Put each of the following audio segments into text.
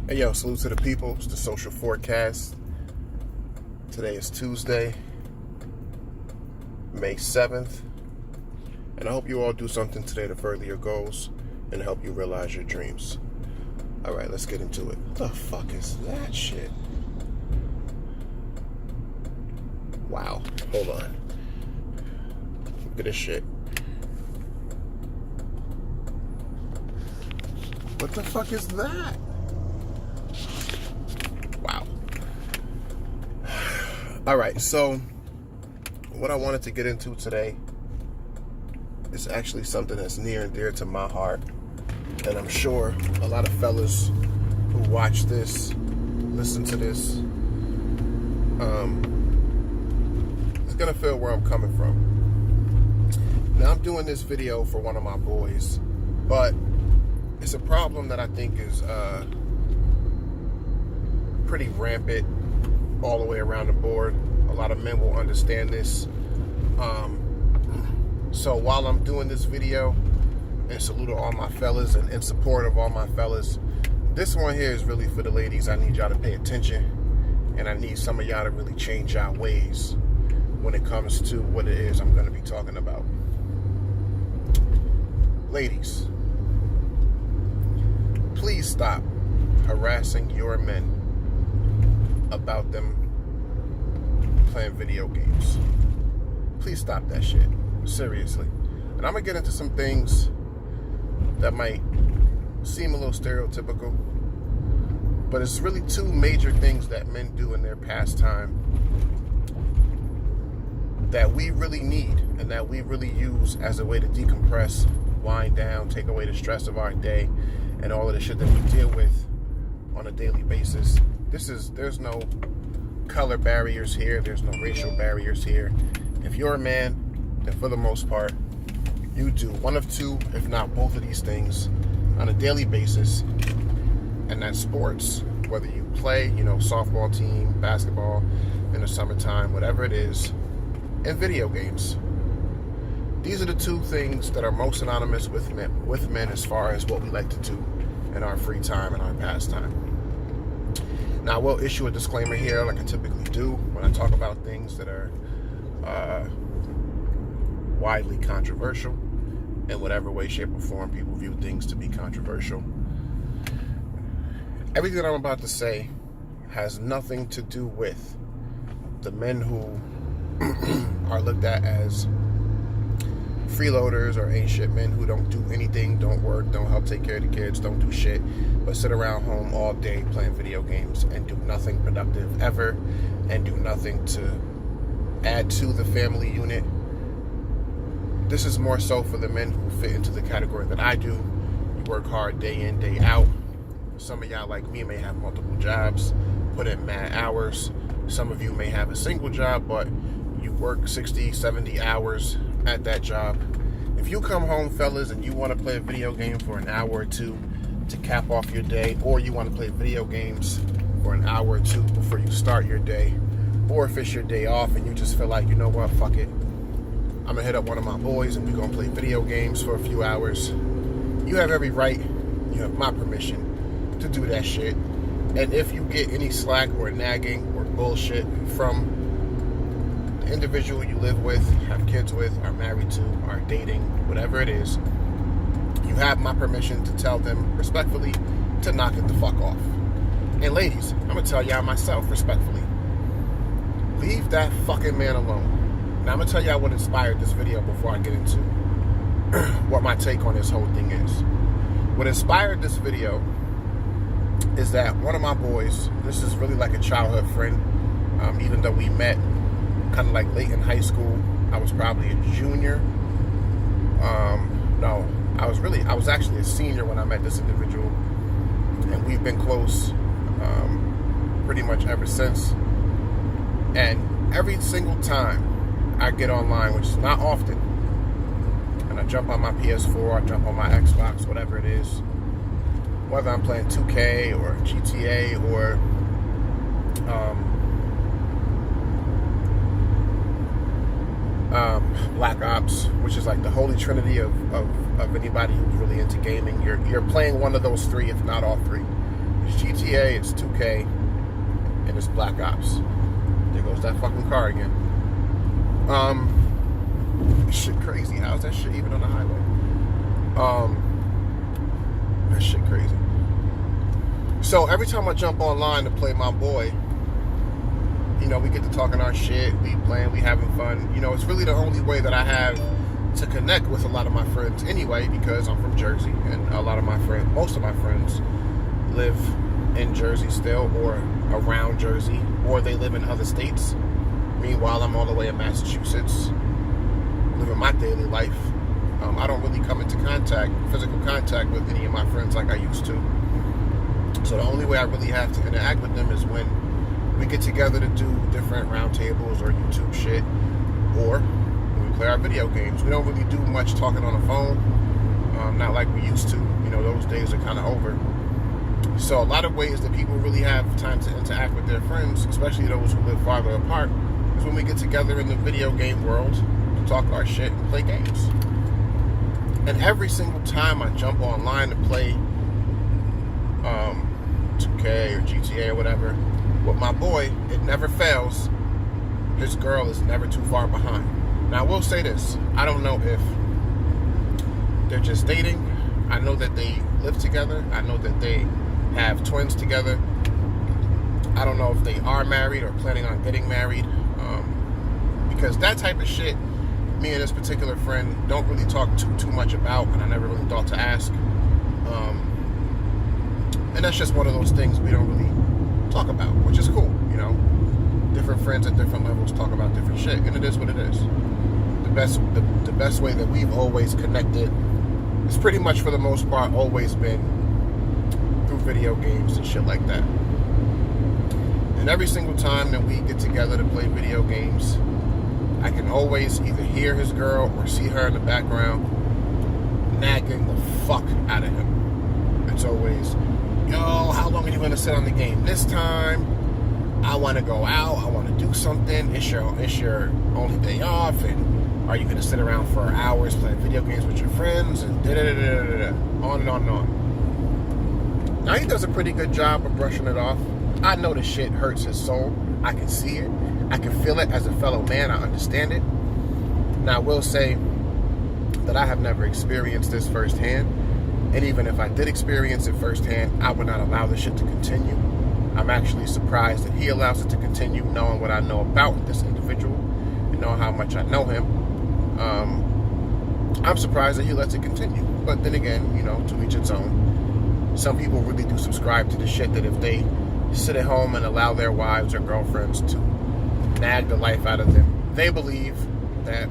Hey yo, salute to the people. It's the social forecast. Today is Tuesday, May 7th. And I hope you all do something today to further your goals and help you realize your dreams. Alright, let's get into it. What the fuck is that shit? Wow. Hold on. Look at this shit. What the fuck is that? Wow. Alright, so what I wanted to get into today is actually something that's near and dear to my heart. And I'm sure a lot of fellas who watch this, listen to this, is gonna feel where I'm coming from. Now I'm doing this video for one of my boys, but it's a problem that I think is pretty rampant all the way around the board. A lot of men will understand this. So while I'm doing this video, and salute to all my fellas and in support of all my fellas, this one here is really for the ladies. I need y'all to pay attention, and I need some of y'all to really change y'all ways when it comes to what it is I'm going to be talking about. Ladies, please stop harassing your men about them playing video games. Please stop that shit. Seriously. And I'm going to get into some things that might seem a little stereotypical, but it's really two major things that men do in their pastime that we really need and that we really use as a way to decompress, wind down, take away the stress of our day and all of the shit that we deal with on a daily basis. There's no color barriers here. There's no racial barriers here. If you're a man, then for the most part, you do one of two, if not both of these things on a daily basis, and that's sports. Whether you play, softball team, basketball in the summertime, whatever it is, and video games. These are the two things that are most synonymous with men as far as what we like to do in our free time and our pastime. Now, I will issue a disclaimer here, like I typically do when I talk about things that are widely controversial. In whatever way, shape, or form people view things to be controversial. Everything that I'm about to say has nothing to do with the men who are looked at as freeloaders or ain't shit men who don't do anything, don't work, don't help take care of the kids, don't do shit, but sit around home all day playing video games and do nothing productive ever and do nothing to add to the family unit. This is more so for the men who fit into the category that I do. You work hard day in, day out. Some of y'all like me may have multiple jobs, put in mad hours. Some of you may have a single job, but you work 60, 70 hours at that job. If you come home, fellas, and you want to play a video game for an hour or two to cap off your day, or you want to play video games for an hour or two before you start your day, or if it's your day off and you just feel like, you know what, fuck it, I'm gonna hit up one of my boys and we're gonna play video games for a few hours. You have every right, you have my permission to do that shit. And if you get any slack or nagging or bullshit from the individual you live with, have kids with, are married to, are dating, whatever it is, you have my permission to tell them respectfully to knock it the fuck off. And ladies, I'm gonna tell y'all myself respectfully, leave that fucking man alone. Now, I'm going to tell y'all what inspired this video before I get into what my take on this whole thing is. What inspired this video is that one of my boys, this is really like a childhood friend, even though we met kind of like late in high school. I was probably a junior. No, I was actually a senior when I met this individual. And we've been close pretty much ever since. And every single time I get online, which is not often, and I jump on my PS4, I jump on my Xbox, whatever it is, whether I'm playing 2K or GTA or Black Ops, which is like the holy trinity of anybody who's really into gaming. You're playing one of those three, if not all three. It's GTA, it's 2K, and it's Black Ops. There goes that fucking car again. Shit crazy. How's that shit even on the highway? That shit crazy. So every time I jump online to play my boy, you know, we get to talking our shit, we playing, we having fun. You know, it's really the only way that I have to connect with a lot of my friends anyway, because I'm from Jersey, and a lot of my friends, most of my friends, live in Jersey still, or around Jersey, or they live in other states. Meanwhile, I'm all the way in Massachusetts, living my daily life. I don't really come into physical contact with any of my friends like I used to. So the only way I really have to interact with them is when we get together to do different roundtables or YouTube shit, or when we play our video games. We don't really do much talking on the phone, not like we used to. You know, those days are kind of over. So a lot of ways that people really have time to interact with their friends, especially those who live farther apart, is when we get together in the video game world to talk our shit and play games. And every single time I jump online to play 2K or GTA or whatever with my boy, it never fails. His girl is never too far behind. Now, I will say this. I don't know if they're just dating. I know that they live together. I know that they have twins together. I don't know if they are married or planning on getting married. Because that type of shit, me and this particular friend don't really talk too much about, and I never really thought to ask. And that's just one of those things we don't really talk about, which is cool, you know. Different friends at different levels talk about different shit, and it is what it is. The best way that we've always connected is pretty much, for the most part, always been through video games and shit like that. And every single time that we get together to play video games, I can always either hear his girl or see her in the background nagging the fuck out of him. It's always, yo, how long are you going to sit on the game this time? I want to go out. I want to do something. It's your only day off. And are you going to sit around for hours playing video games with your friends? And da-da-da-da-da-da. On and on and on. Now, he does a pretty good job of brushing it off. I know the shit hurts his soul. I can see it. I can feel it as a fellow man. I understand it. Now, I will say that I have never experienced this firsthand. And even if I did experience it firsthand, I would not allow this shit to continue. I'm actually surprised that he allows it to continue, knowing what I know about this individual and knowing how much I know him. I'm surprised that he lets it continue. But then again, you know, to each its own. Some people really do subscribe to the shit that if they sit at home and allow their wives or girlfriends to nag the life out of them, they believe that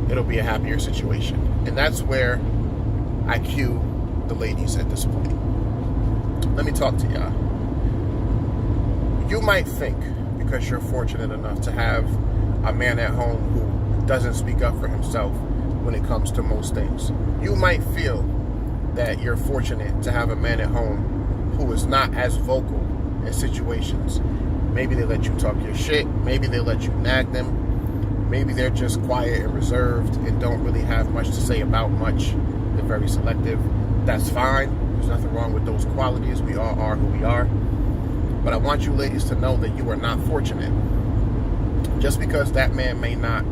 it'll be a happier situation. And that's where I cue the ladies at this point. Let me talk to y'all. You might think, because you're fortunate enough to have a man at home who doesn't speak up for himself when it comes to most things, you might feel that you're fortunate to have a man at home who is not as vocal in situations. Maybe they let you talk your shit. Maybe they let you nag them. Maybe they're just quiet and reserved and don't really have much to say about much. They're very selective. That's fine. There's nothing wrong with those qualities. We all are who we are. But I want you ladies to know that you are not fortunate. Just because that man may not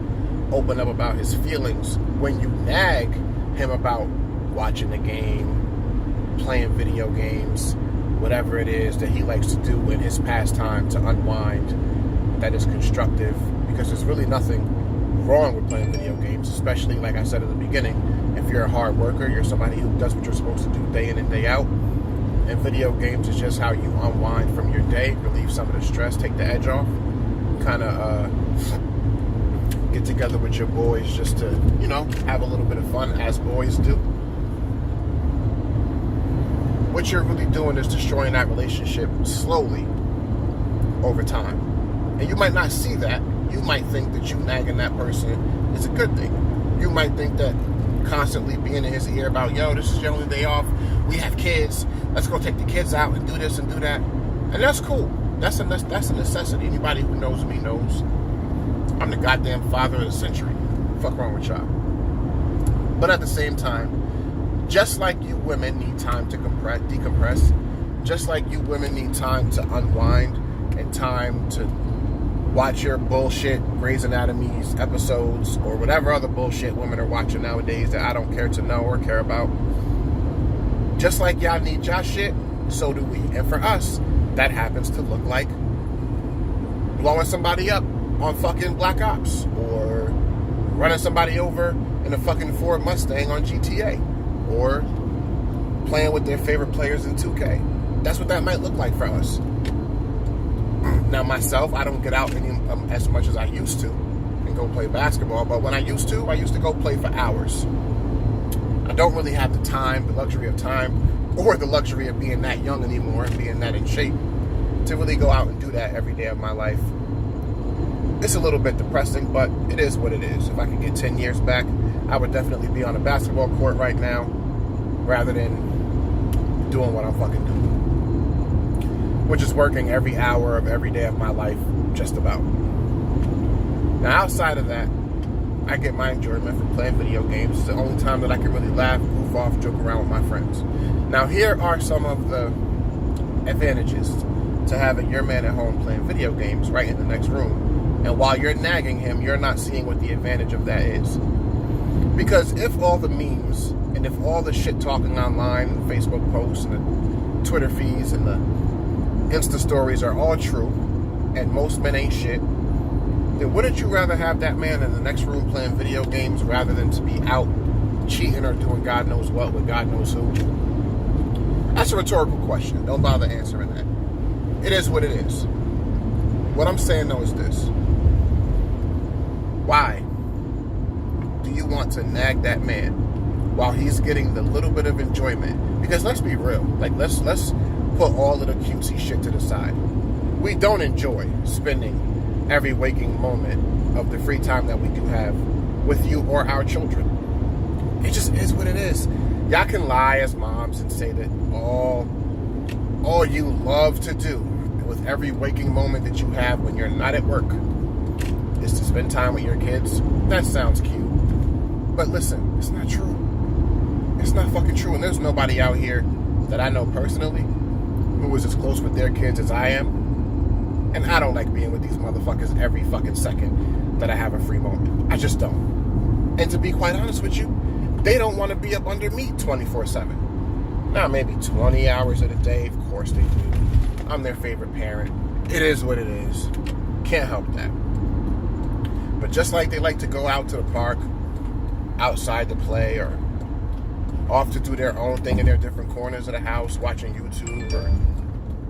open up about his feelings when you nag him about watching the game, playing video games, whatever it is that he likes to do in his pastime to unwind, that is constructive, because there's really nothing wrong with playing video games, especially, like I said at the beginning, if you're a hard worker, you're somebody who does what you're supposed to do day in and day out, and video games is just how you unwind from your day, relieve some of the stress, take the edge off, kind of get together with your boys just to, you know, have a little bit of fun, as boys do. What you're really doing is destroying that relationship slowly over time. And you might not see that. You might think that you nagging that person is a good thing. You might think that constantly being in his ear about, yo, this is your only day off, we have kids, let's go take the kids out and do this and do that. And that's cool. That's a necessity. Anybody who knows me knows I'm the goddamn father of the century. Fuck wrong with y'all. But at the same time, just like you women need time to decompress, just like you women need time to unwind and time to watch your bullshit Grey's Anatomy's episodes or whatever other bullshit women are watching nowadays that I don't care to know or care about. Just like y'all need y'all shit, so do we. And for us, that happens to look like blowing somebody up on fucking Black Ops or running somebody over in a fucking Ford Mustang on GTA or playing with their favorite players in 2K. That's what that might look like for us. Now myself, I don't get out as much as I used to and go play basketball, but when I used to go play for hours. I don't really have the time, the luxury of time, or the luxury of being that young anymore and being that in shape to really go out and do that every day of my life. It's a little bit depressing, but it is what it is. If I could get 10 years back, I would definitely be on a basketball court right now rather than doing what I'm fucking doing, which is working every hour of every day of my life, just about. Now, outside of that, I get my enjoyment from playing video games. It's the only time that I can really laugh, goof off, joke around with my friends. Now, here are some of the advantages to having your man at home playing video games right in the next room. And while you're nagging him, you're not seeing what the advantage of that is. Because if all the memes and if all the shit talking online and Facebook posts and the Twitter feeds and the Insta stories are all true and most men ain't shit, then wouldn't you rather have that man in the next room playing video games rather than to be out cheating or doing God knows what with God knows who? That's a rhetorical question. Don't bother answering that. It is what it is. What I'm saying though is this. Why do you want to nag that man while he's getting the little bit of enjoyment? Because let's be real. Like let's put all of the cutesy shit to the side. We don't enjoy spending every waking moment of the free time that we do have with you or our children. It just is what it is. Y'all can lie as moms and say that all you love to do with every waking moment that you have when you're not at work is to spend time with your kids. That sounds cute. But listen, it's not true. It's not fucking true. And there's nobody out here that I know personally who is as close with their kids as I am. And I don't like being with these motherfuckers every fucking second that I have a free moment. I just don't. And to be quite honest with you, they don't want to be up under me 24/7. Now, maybe 20 hours of the day, of course they do. I'm their favorite parent. It is what it is. Can't help that. But just like they like to go out to the park, outside to play, or off to do their own thing in their different corners of the house, watching YouTube, or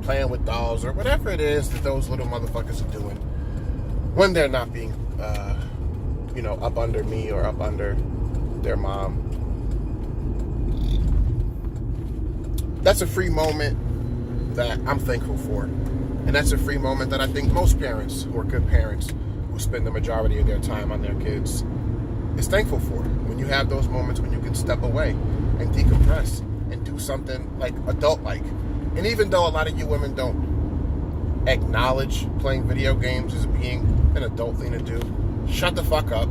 playing with dolls or whatever it is that those little motherfuckers are doing when they're not being, up under me or up under their mom. That's a free moment that I'm thankful for. And that's a free moment that I think most parents who are good parents who spend the majority of their time on their kids is thankful for. When you have those moments when you can step away and decompress and do something like adult-like. And even though a lot of you women don't acknowledge playing video games as being an adult thing to do, shut the fuck up.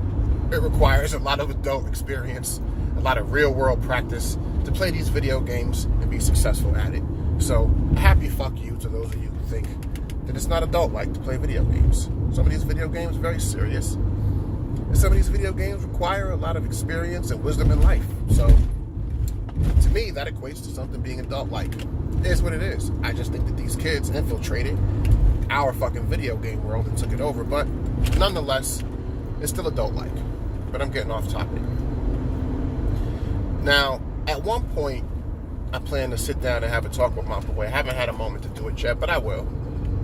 It requires a lot of adult experience, a lot of real-world practice to play these video games and be successful at it. So, a happy fuck you to those of you who think that it's not adult-like to play video games. Some of these video games are very serious. And some of these video games require a lot of experience and wisdom in life. So, to me, that equates to something being adult-like. It is what it is. I just think that these kids infiltrated our fucking video game world and took it over. But nonetheless, it's still adult-like. But I'm getting off topic. Now, at one point, I plan to sit down and have a talk with my boy. I haven't had a moment to do it yet, but I will.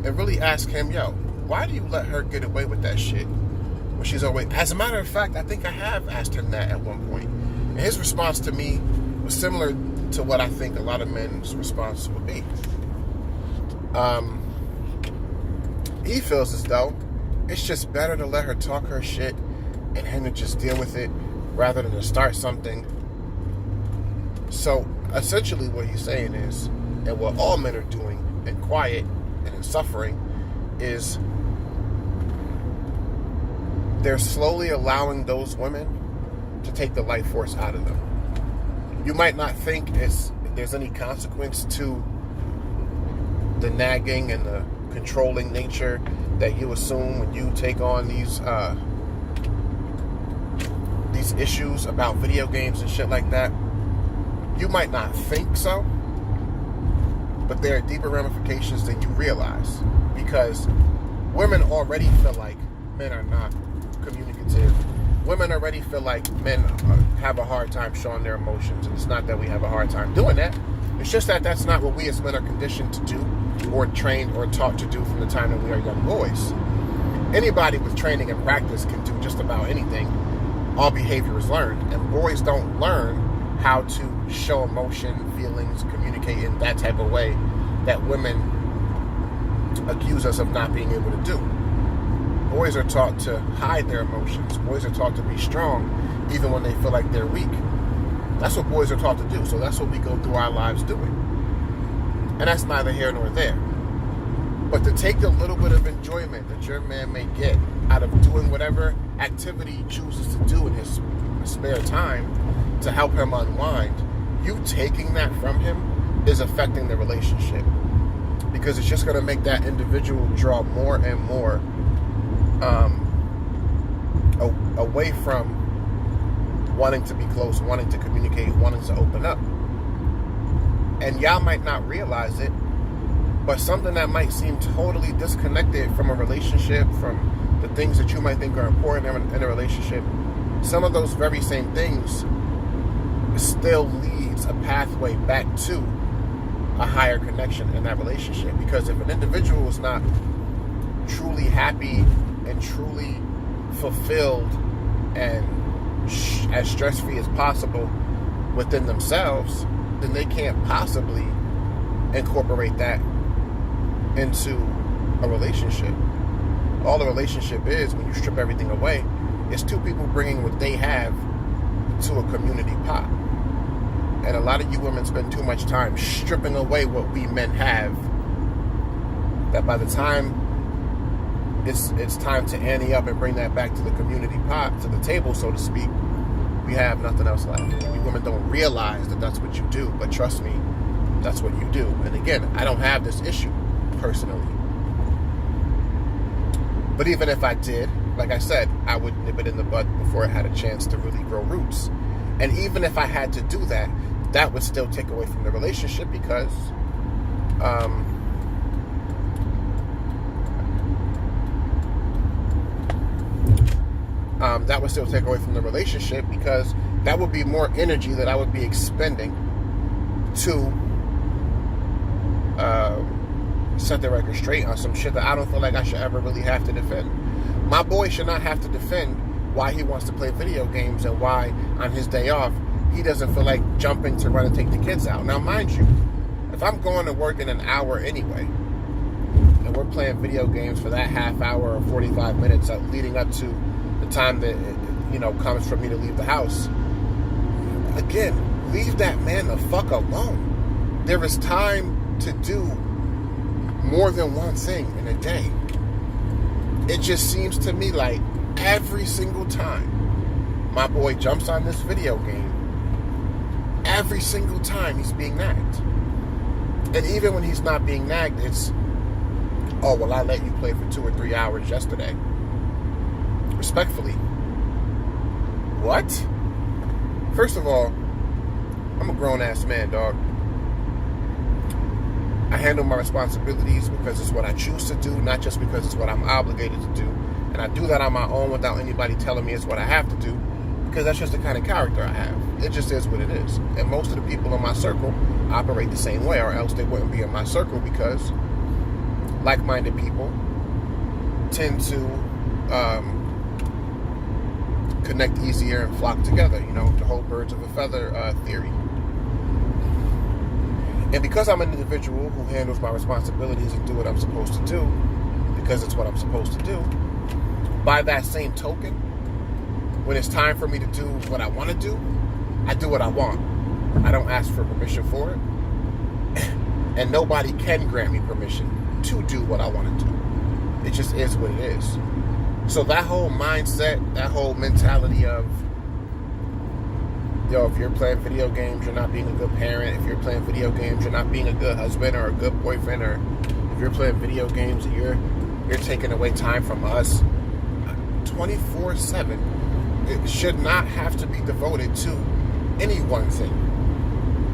And really ask him, yo, why do you let her get away with that shit? When she's always... As a matter of fact, I think I have asked him that at one point. And his response to me was similar to what I think a lot of men's response would be. He feels as though it's just better to let her talk her shit and him to just deal with it rather than to start something. So essentially what he's saying is, and what all men are doing in quiet and in suffering, is they're slowly allowing those women to take the life force out of them. You might not think there's any consequence to the nagging and the controlling nature that you assume when you take on these issues about video games and shit like that. You might not think so, but there are deeper ramifications than you realize, because women already feel like men are not communicative. Women already feel like men have a hard time showing their emotions, and it's not that we have a hard time doing that. It's just that that's not what we as men are conditioned to do, or trained or taught to do from the time that we are young boys. Anybody with training and practice can do just about anything. All behavior is learned, and boys don't learn how to show emotion, feelings, communicate in that type of way that women accuse us of not being able to do. Boys are taught to hide their emotions. Boys are taught to be strong even when they feel like they're weak. That's what boys are taught to do, so that's what we go through our lives doing. And that's neither here nor there. But to take the little bit of enjoyment that your man may get out of doing whatever activity he chooses to do in his spare time to help him unwind, you taking that from him is affecting the relationship, because it's just going to make that individual draw more and more away from wanting to be close, wanting to communicate, wanting to open up. And y'all might not realize it, but something that might seem totally disconnected from a relationship, from the things that you might think are important in a relationship, some of those very same things still leads a pathway back to a higher connection in that relationship. Because if an individual is not truly happy and truly fulfilled and as stress-free as possible within themselves, then they can't possibly incorporate that into a relationship. All a relationship is, when you strip everything away, is two people bringing what they have to a community pot. And a lot of you women spend too much time stripping away what we men have, that by the time it's time to ante up and bring that back to the community pot, to the table, so to speak, we have nothing else left. You women don't realize that that's what you do, but trust me, that's what you do. And again, I don't have this issue personally, but even if I did, like I said, I would nip it in the bud before it had a chance to really grow roots. And even if I had to do that, that would still take away from the relationship, because that would still take away from the relationship, because that would be more energy that I would be expending to set the record straight on some shit that I don't feel like I should ever really have to defend. My boy should not have to defend why he wants to play video games and why on his day off he doesn't feel like jumping to run and take the kids out. Now, mind you, if I'm going to work in an hour anyway, and we're playing video games for that half hour or 45 minutes leading up to the time that comes for me to leave the house, again, leave that man the fuck alone. There is time to do more than one thing in a day. It just seems to me like every single time my boy jumps on this video game, every single time he's being nagged. And even when he's not being nagged, it's, oh, well, I let you play for 2 or 3 hours yesterday. Respectfully. What? First of all, I'm a grown-ass man, dog. I handle my responsibilities because it's what I choose to do, not just because it's what I'm obligated to do. And I do that on my own without anybody telling me it's what I have to do, because that's just the kind of character I have. It just is what it is. And most of the people in my circle operate the same way, or else they wouldn't be in my circle, because like-minded people tend to connect easier and flock together, the whole birds of a feather theory. And because I'm an individual who handles my responsibilities and do what I'm supposed to do, because it's what I'm supposed to do, by that same token, when it's time for me to do what I want to do, I do what I want. I don't ask for permission for it. And nobody can grant me permission to do what I want to do. It just is what it is. So that whole mindset, that whole mentality of yo, if you're playing video games, you're not being a good parent. If you're playing video games, you're not being a good husband or a good boyfriend. Or if you're playing video games, you're taking away time from us 24/7. It should not have to be devoted to any one thing.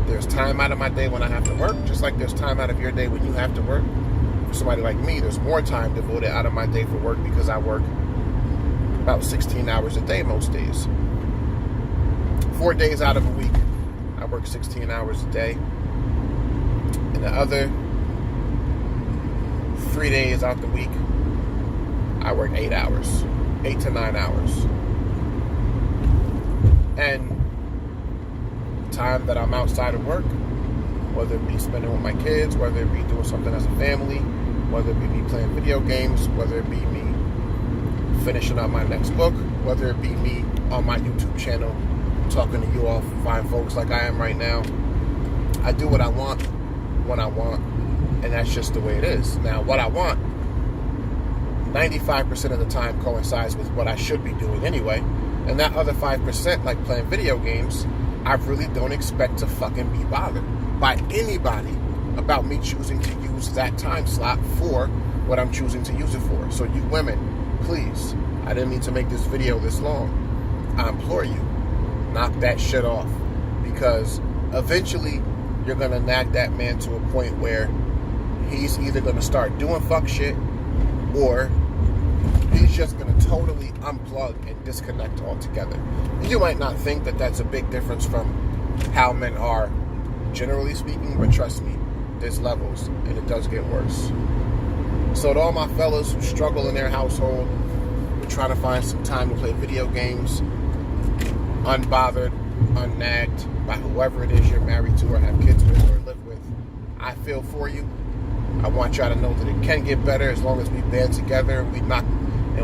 There's time out of my day when I have to work, just like there's time out of your day when you have to work. For somebody like me, there's more time devoted out of my day for work because I work about 16 hours a day most days. 4 days out of a week, I work 16 hours a day. And the other 3 days out the week, I work 8 hours, 8 to 9 hours. And the time that I'm outside of work, whether it be spending with my kids, whether it be doing something as a family, whether it be me playing video games, whether it be me finishing up my next book, whether it be me on my YouTube channel talking to you all fine folks like I am right now. I do what I want when I want, and that's just the way it is. Now, what I want 95% of the time coincides with what I should be doing anyway, and that other 5%, like playing video games, I really don't expect to fucking be bothered by anybody about me choosing to use that time slot for what I'm choosing to use it for. So you women, please, I didn't mean to make this video this long. I implore you, knock that shit off, because eventually you're gonna nag that man to a point where he's either gonna start doing fuck shit or he's just gonna totally unplug and disconnect altogether. You might not think that that's a big difference from how men are generally speaking, but trust me, there's levels and it does get worse. So to all my fellas who struggle in their household with trying to find some time to play video games, unbothered, unnagged by whoever it is you're married to or have kids with or live with, I feel for you. I want y'all to know that it can get better as long as we band together and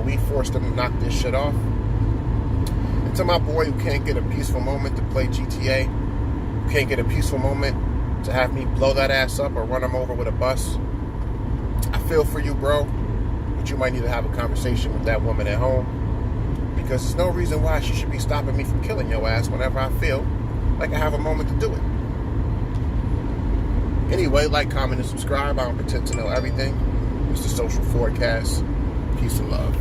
we force them to knock this shit off. And to my boy who can't get a peaceful moment to play GTA, who can't get a peaceful moment to have me blow that ass up or run him over with a bus, I feel for you, bro, but you might need to have a conversation with that woman at home, because there's no reason why she should be stopping me from killing your ass whenever I feel like I have a moment to do it. Anyway, like, comment, and subscribe. I don't pretend to know everything. It's the Social Forecast. Peace and love.